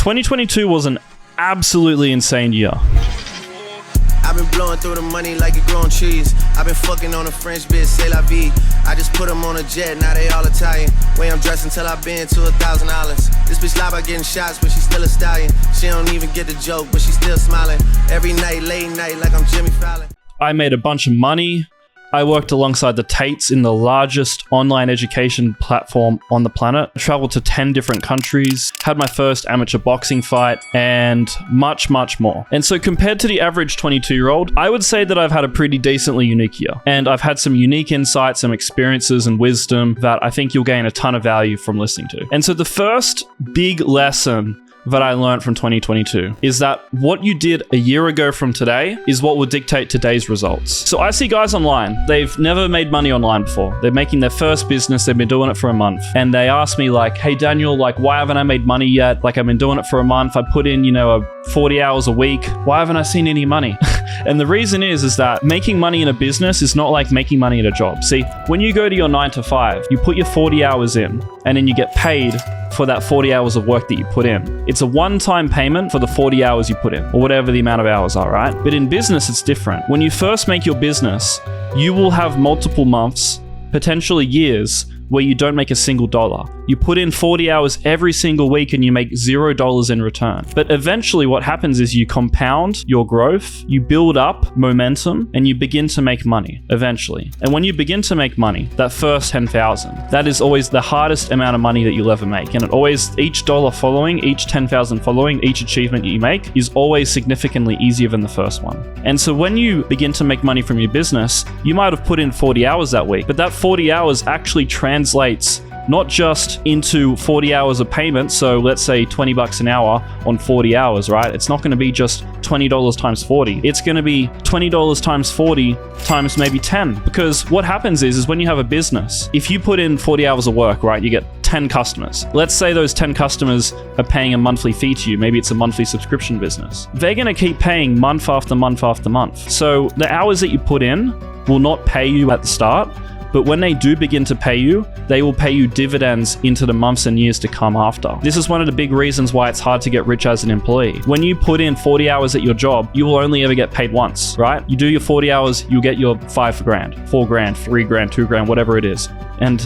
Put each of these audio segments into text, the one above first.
2022 was an absolutely insane year. I've been blowing through the money like it growing trees. I've been fucking on a French bitch, c'est la vie. I just put them on a jet, now they all Italian. Way I'm dressed until I've been to $1,000. This bitch lie about getting shots, but she's still a stallion. She don't even get the joke, but she's still smiling. Every night, late night, like I'm Jimmy Fallon. I made a bunch of money. I worked alongside the Tates in the largest online education platform on the planet. I traveled to 10 different countries, had my first amateur boxing fight, and much, much more. And so compared to the average 22-year-old, I would say that I've had a pretty decently unique year. And I've had some unique insights, some experiences and wisdom that I think you'll gain a ton of value from listening to. And so the first big lesson that I learned from 2022 is that what you did a year ago from today is what will dictate today's results. So I see guys online, they've never made money online before. They're making their first business, they've been doing it for a month. And they ask me like, hey Daniel, like why haven't I made money yet? Like I've been doing it for a month. I put in, 40 hours a week. Why haven't I seen any money? And the reason is that making money in a business is not like making money in a job. See, when you go to your 9 to 5, you put your 40 hours in and then you get paid for that 40 hours of work that you put in. It's a one-time payment for the 40 hours you put in, or whatever the amount of hours are, right? But in business, it's different. When you first make your business, you will have multiple months, potentially years, where you don't make a single dollar. You put in 40 hours every single week and you make $0 in return. But eventually what happens is you compound your growth, you build up momentum, and you begin to make money eventually. And when you begin to make money, that first 10,000, that is always the hardest amount of money that you'll ever make. And it always, each dollar following, each 10,000 following, each achievement you make is always significantly easier than the first one. And so when you begin to make money from your business, you might have put in 40 hours that week, but that 40 hours actually translates not just into 40 hours of payment, so let's say $20 an hour on 40 hours, right? It's not going to be just $20 times 40. It's going to be $20 times 40 times maybe 10. Because what happens is when you have a business, if you put in 40 hours of work, right, you get 10 customers. Let's say those 10 customers are paying a monthly fee to you. Maybe it's a monthly subscription business. They're going to keep paying month after month after month. So the hours that you put in will not pay you at the start, but when they do begin to pay you, they will pay you dividends into the months and years to come after. This is one of the big reasons why it's hard to get rich as an employee. When you put in 40 hours at your job, you will only ever get paid once, right? You do your 40 hours, you'll get your $5 grand, $4 grand, $3 grand, $2 grand, whatever it is. And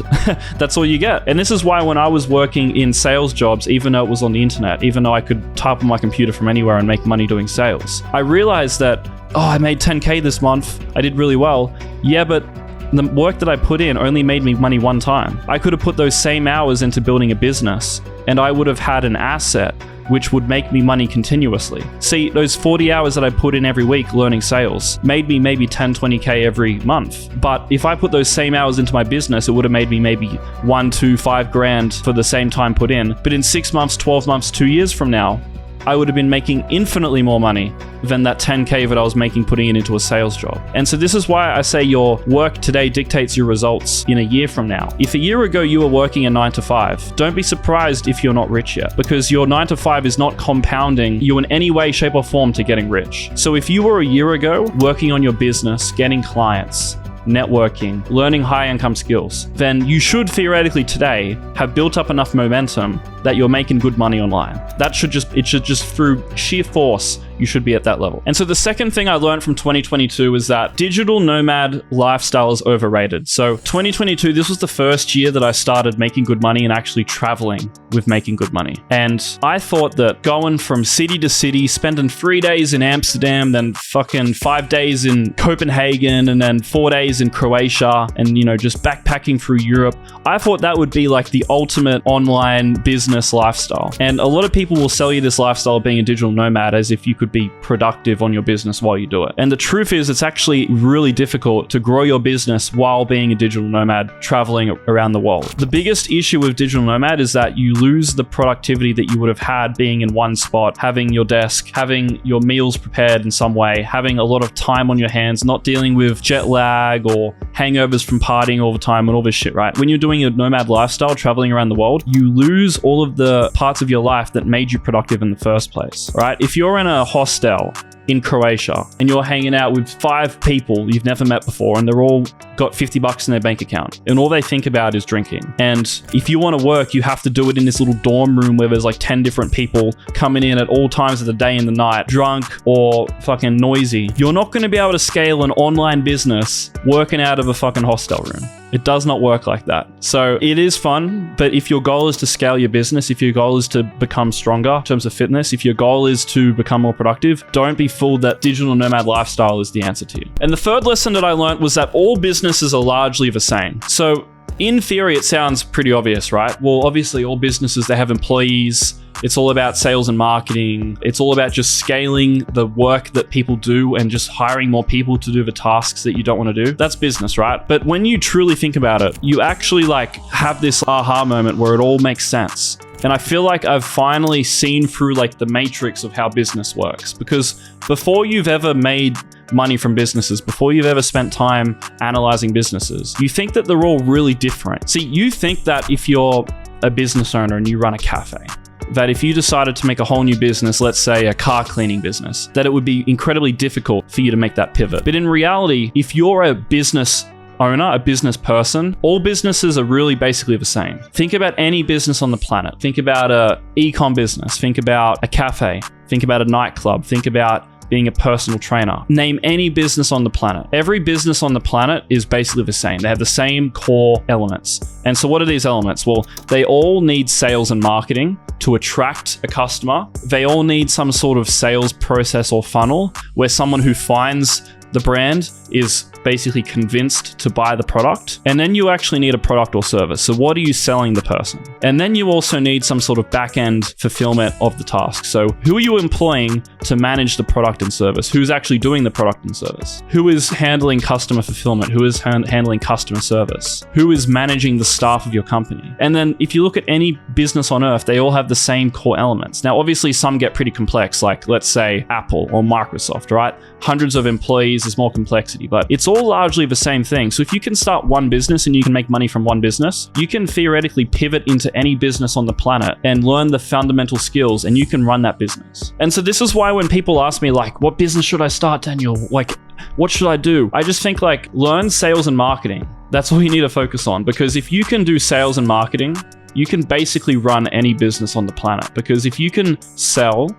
that's all you get. And this is why when I was working in sales jobs, even though it was on the internet, even though I could type on my computer from anywhere and make money doing sales, I realized that, I made 10K this month. I did really well. Yeah, but the work that I put in only made me money one time. I could have put those same hours into building a business and I would have had an asset which would make me money continuously. See, those 40 hours that I put in every week learning sales made me maybe 10, 20K every month. But if I put those same hours into my business, it would have made me maybe 1, 2, 5 grand for the same time put in. But in 6 months, 12 months, 2 years from now, I would have been making infinitely more money than that 10K that I was making putting it into a sales job. And so this is why I say your work today dictates your results in a year from now. If a year ago you were working a 9 to 5, don't be surprised if you're not rich yet, because your 9 to 5 is not compounding you in any way, shape or form to getting rich. So if you were a year ago working on your business, getting clients, networking, learning high income skills, then you should theoretically today have built up enough momentum that you're making good money online. It should just through sheer force, you should be at that level. And so the second thing I learned from 2022 is that digital nomad lifestyle is overrated. So 2022, this was the first year that I started making good money and actually traveling with making good money. And I thought that going from city to city, spending 3 days in Amsterdam, then fucking 5 days in Copenhagen, and then 4 days in Croatia, and just backpacking through Europe, I thought that would be like the ultimate online business lifestyle. And a lot of people will sell you this lifestyle of being a digital nomad as if you could be productive on your business while you do it. And the truth is, it's actually really difficult to grow your business while being a digital nomad traveling around the world. The biggest issue with digital nomad is that you lose the productivity that you would have had being in one spot, having your desk, having your meals prepared in some way, having a lot of time on your hands, not dealing with jet lag or hangovers from partying all the time and all this shit, right? When you're doing a nomad lifestyle, traveling around the world, you lose all of the parts of your life that made you productive in the first place, right? If you're in a hostel in Croatia and you're hanging out with 5 people you've never met before and they're all got $50 in their bank account and all they think about is drinking. And if you want to work, you have to do it in this little dorm room where there's like 10 different people coming in at all times of the day and the night, drunk or fucking noisy. You're not going to be able to scale an online business working out of a fucking hostel room. It does not work like that. So it is fun, but if your goal is to scale your business, if your goal is to become stronger in terms of fitness, if your goal is to become more productive, don't be fooled that digital nomad lifestyle is the answer to you. And the third lesson that I learned was that all businesses are largely the same. So in theory, it sounds pretty obvious, right? Well, obviously all businesses, they have employees. It's all about sales and marketing. It's all about just scaling the work that people do and just hiring more people to do the tasks that you don't want to do. That's business, right? But when you truly think about it, you actually like have this aha moment where it all makes sense. And I feel like I've finally seen through like the matrix of how business works, because before you've ever made money from businesses, before you've ever spent time analyzing businesses, you think that they're all really different. See, you think that if you're a business owner and you run a cafe, that if you decided to make a whole new business, let's say a car cleaning business, that it would be incredibly difficult for you to make that pivot. But in reality, if you're a business owner, a business person, all businesses are really basically the same. Think about any business on the planet. Think about a e-com business. Think about a cafe. Think about a nightclub. Think about being a personal trainer. Name any business on the planet. Every business on the planet is basically the same. They have the same core elements. And so what are these elements? Well, they all need sales and marketing to attract a customer. They all need some sort of sales process or funnel where someone who finds the brand is basically convinced to buy the product. And then you actually need a product or service. So what are you selling the person? And then you also need some sort of back-end fulfillment of the task. So who are you employing to manage the product and service? Who's actually doing the product and service? Who is handling customer fulfillment? Who is handling customer service? Who is managing the staff of your company? And then if you look at any business on earth, they all have the same core elements. Now, obviously some get pretty complex, like let's say Apple or Microsoft, right? Hundreds of employees is more complexity, but it's all largely the same thing. So if you can start one business and you can make money from one business, you can theoretically pivot into any business on the planet and learn the fundamental skills and you can run that business. And so this is why when people ask me like, what business should I start, Daniel? Like, what should I do? I just think like, learn sales and marketing. That's all you need to focus on, because if you can do sales and marketing, you can basically run any business on the planet. Because if you can sell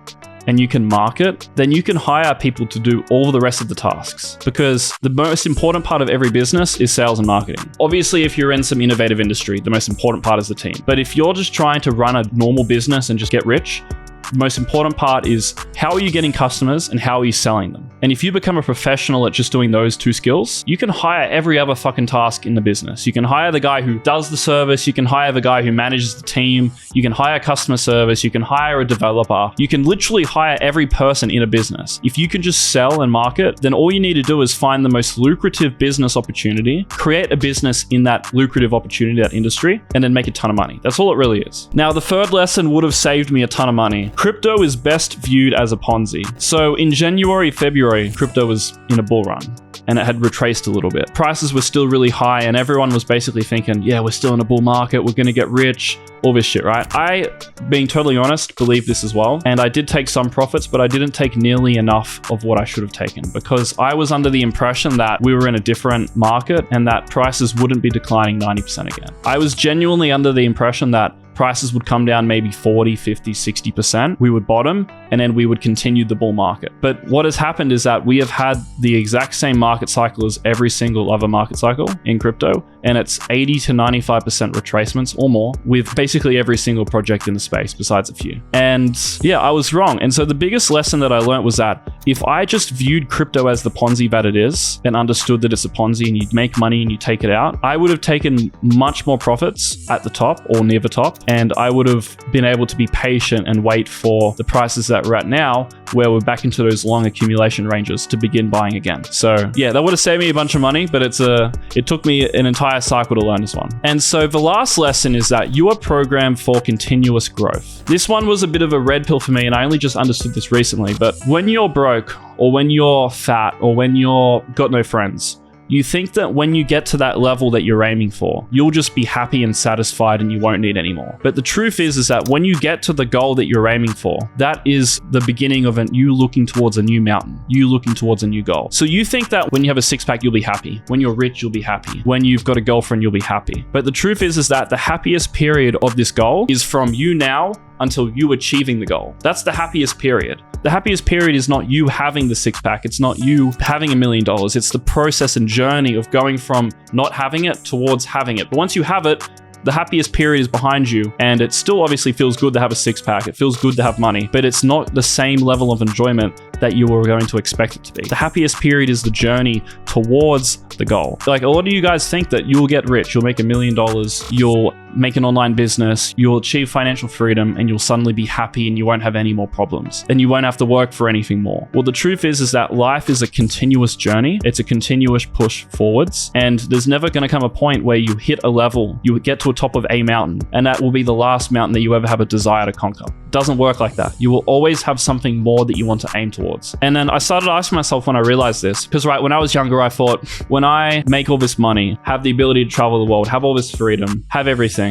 and you can market, then you can hire people to do all the rest of the tasks, because the most important part of every business is sales and marketing. Obviously, if you're in some innovative industry, the most important part is the team. But if you're just trying to run a normal business and just get rich, the most important part is how are you getting customers and how are you selling them? And if you become a professional at just doing those two skills, you can hire every other fucking task in the business. You can hire the guy who does the service. You can hire the guy who manages the team. You can hire customer service. You can hire a developer. You can literally hire every person in a business. If you can just sell and market, then all you need to do is find the most lucrative business opportunity, create a business in that lucrative opportunity, that industry, and then make a ton of money. That's all it really is. Now, the third lesson would have saved me a ton of money. Crypto is best viewed as a Ponzi. So in January, February, crypto was in a bull run and it had retraced a little bit. Prices were still really high and everyone was basically thinking, yeah, we're still in a bull market, we're gonna get rich, all this shit, right? I, being totally honest, believe this as well. And I did take some profits, but I didn't take nearly enough of what I should have taken, because I was under the impression that we were in a different market and that prices wouldn't be declining 90% again. I was genuinely under the impression that prices would come down maybe 40, 50, 60%. We would bottom and then we would continue the bull market. But what has happened is that we have had the exact same market cycle as every single other market cycle in crypto. And it's 80 to 95% retracements or more with basically every single project in the space besides a few. And yeah, I was wrong. And so the biggest lesson that I learned was that if I just viewed crypto as the Ponzi that it is and understood that it's a Ponzi and you'd make money and you take it out, I would have taken much more profits at the top or near the top. And I would have been able to be patient and wait for the prices that we're at now, where we're back into those long accumulation ranges to begin buying again. So yeah, that would have saved me a bunch of money, but it took me an entire cycle to learn this one. And so the last lesson is that you are programmed for continuous growth. This one was a bit of a red pill for me, and I only just understood this recently, but when you're broke or when you're fat or when you're got no friends, You think that when you get to that level that you're aiming for, you'll just be happy and satisfied and you won't need any more. But the truth is that when you get to the goal that you're aiming for, that is the beginning of you looking towards a new mountain, you looking towards a new goal. So you think that when you have a six-pack, you'll be happy. When you're rich, you'll be happy. When you've got a girlfriend, you'll be happy. But the truth is that the happiest period of this goal is from you now until you achieving the goal. That's the happiest period. The happiest period is not you having the six-pack. It's not you having $1 million. It's the process and journey of going from not having it towards having it. But once you have it, the happiest period is behind you, and it still obviously feels good to have a six-pack. It feels good to have money, but it's not the same level of enjoyment that you were going to expect it to be. The happiest period is the journey towards the goal. Like, a lot of you guys think that you'll get rich, you'll make $1 million, you'll make an online business, you'll achieve financial freedom, and you'll suddenly be happy and you won't have any more problems and you won't have to work for anything more. Well, the truth is that life is a continuous journey. It's a continuous push forwards, and there's never going to come a point where you hit a level, you get to a top of a mountain, and that will be the last mountain that you ever have a desire to conquer. It doesn't work like that. You will always have something more that you want to aim towards. And then I started asking myself when I realized this, because when I was younger, I thought, when I make all this money, have the ability to travel the world, have all this freedom, have everything,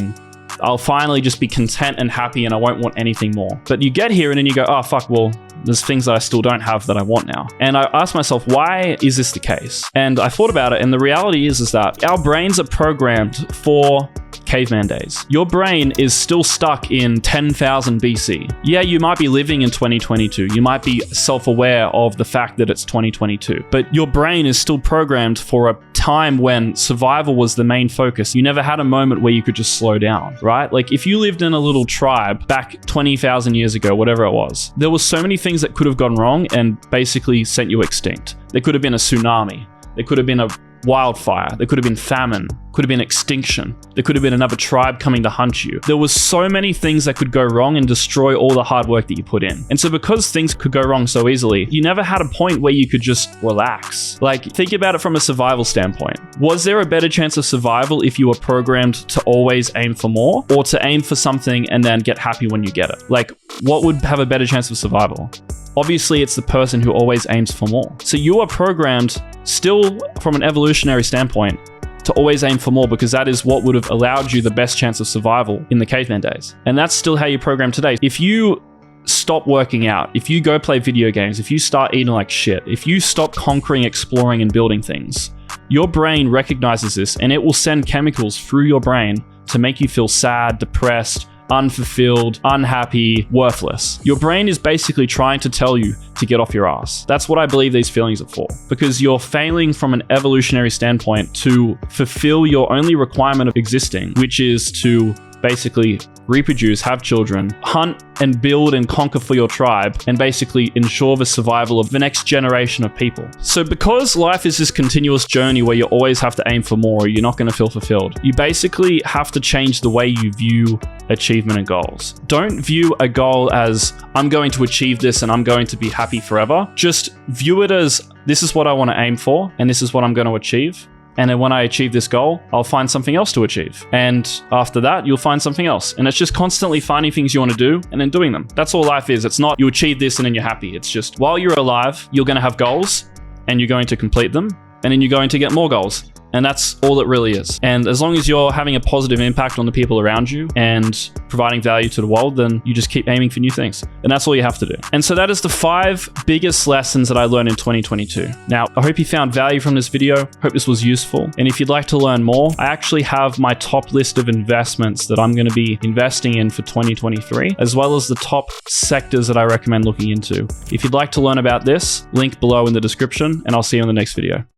I'll finally just be content and happy and I won't want anything more. But you get here and then you go, oh, fuck, well, there's things that I still don't have that I want now. And I asked myself, why is this the case? And I thought about it, and the reality is that our brains are programmed for caveman days. Your brain is still stuck in 10,000 BC. Yeah, you might be living in 2022. You might be self-aware of the fact that it's 2022, but your brain is still programmed for a time when survival was the main focus. You never had a moment where you could just slow down, right? Like, if you lived in a little tribe back 20,000 years ago, whatever it was, there was so many things that could have gone wrong and basically sent you extinct. There could have been a tsunami. There could have been a wildfire. There could have been famine. Could have been extinction. There could have been another tribe coming to hunt you. There was so many things that could go wrong and destroy all the hard work that you put in. And so because things could go wrong so easily, you never had a point where you could just relax. Like, think about it from a survival standpoint. Was there a better chance of survival if you were programmed to always aim for more, or to aim for something and then get happy when you get it? Like, what would have a better chance of survival? Obviously, it's the person who always aims for more. So you are programmed, still from an evolutionary standpoint, to always aim for more, because that is what would have allowed you the best chance of survival in the caveman days. And that's still how you program today. If you stop working out, if you go play video games, if you start eating like shit, if you stop conquering, exploring, and building things, your brain recognizes this and it will send chemicals through your brain to make you feel sad, depressed, unfulfilled, unhappy, worthless. Your brain is basically trying to tell you to get off your ass. That's what I believe these feelings are for, because you're failing from an evolutionary standpoint to fulfill your only requirement of existing, which is to basically reproduce, have children, hunt and build and conquer for your tribe, and basically ensure the survival of the next generation of people. So because life is this continuous journey where you always have to aim for more, or you're not going to feel fulfilled, you basically have to change the way you view achievement and goals. Don't view a goal as, I'm going to achieve this and I'm going to be happy forever. Just view it as, this is what I want to aim for and this is what I'm going to achieve. And then when I achieve this goal, I'll find something else to achieve. And after that, you'll find something else. And it's just constantly finding things you want to do and then doing them. That's all life is. It's not you achieve this and then you're happy. It's just, while you're alive, you're going to have goals and you're going to complete them. And then you're going to get more goals. And that's all it really is. And as long as you're having a positive impact on the people around you and providing value to the world, then you just keep aiming for new things. And that's all you have to do. And so that is the 5 biggest lessons that I learned in 2022. Now, I hope you found value from this video. Hope this was useful. And if you'd like to learn more, I actually have my top list of investments that I'm going to be investing in for 2023, as well as the top sectors that I recommend looking into. If you'd like to learn about this, link below in the description, and I'll see you in the next video.